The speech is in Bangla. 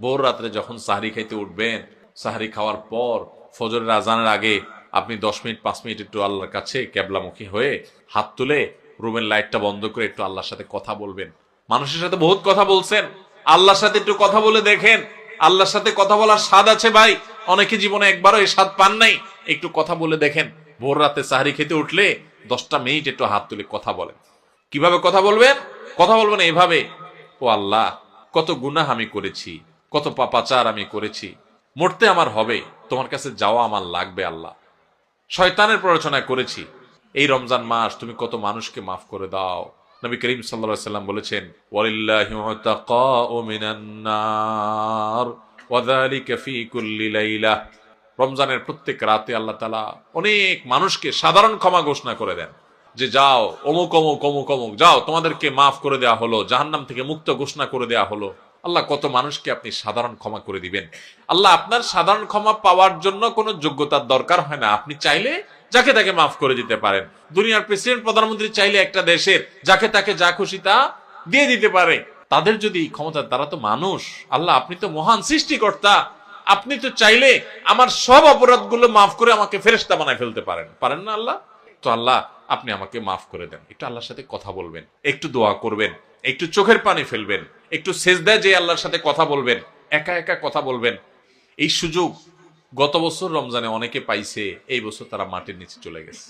ভোর রাত্রে যখন সাহরি খাইতে উঠবেন, সাহরি খাওয়ার পর ফজরের আজানের আগে আপনি 10 মিনিট 5 মিনিট একটু আল্লাহর কাছে কেবলামুখী হয়ে হাত তুলে রুমের লাইটটা বন্ধ করে একটু আল্লাহর সাথে কথা বলবেন। মানুষের সাথে বহুত কথা বলছেন, আল্লাহর সাথে একটু কথা বলে দেখেন। আল্লাহর সাথে কথা বলার স্বাদ আছে ভাই, অনেকে জীবনে একবারও এই স্বাদ পান নাই। একটু কথা বলে দেখেন। ভোর রাতে সাহরি খেতে উঠলে 10টা মিনিট একটু হাত তুলে কথা বলেন। কিভাবে কথা বলবেন? কথা বলবেন এইভাবে, ও আল্লাহ, কত গুনাহ আমি করেছি, কত পাপাচার আমি করেছি, মরতে আমার হবে, তোমার কাছে যাওয়া আমার লাগবে আল্লাহ, শয়তানের প্ররোচনায় করেছি, এই রমজান মাস তুমি কত মানুষকে মাফ করে দাও। নবী করিম সাল্লাল্লাহু আলাইহি সাল্লাম বলেছেন, ওয়ালিল্লাহি মুতাকাউ মিনান নার ওয়া যালিকা ফি কুল্লি লাইলা। রমজানের প্রত্যেক রাতে আল্লাহ তাআলা অনেক মানুষকে সাধারণ ক্ষমা ঘোষণা করে দেন, যে যাও অমুক অমুক অমুক অমুক, যাও তোমাদেরকে মাফ করে দেওয়া হলো, জাহান্নাম থেকে মুক্ত ঘোষণা করে দেওয়া হলো। আল্লাহ কত মানুষকে আপনি সাধারণ ক্ষমা করে দিবেন। আল্লাহ আপনার সাধারণ ক্ষমা পাওয়ার জন্য কোনো যোগ্যতার দরকার হয় না, আপনি চাইলে যাকে তাকে মাফ করে দিতে পারেন। দুনিয়ার প্রেসিডেন্ট প্রধানমন্ত্রী চাইলে একটা দেশের যাকে তাকে যা খুশি তা দিয়ে দিতে পারে। তাদের যদি ক্ষমতা, তারা তো মানুষ। আল্লাহ আপনি তো মহান সৃষ্টিকর্তা, আপনি তো চাইলে আমার সব অপরাধগুলো মাফ করে আমাকে ফেরেশতা বানায় ফেলতে পারেন, পারেন না আল্লাহ? তো আল্লাহ আপনি আমাকে মাফ করে দেন। একটু আল্লাহর সাথে কথা বলবেন, একটু দোয়া করবেন, একটু চোখের পানি ফেলবেন, একটু সেজদায় যে আল্লাহর সাথে কথা বলবেন, একা একা কথা বলবেন। এই সুযোগ গত বছর রমজানে অনেকে পাইছে, এই বছর তারা মাটির নিচে চলে গেছে।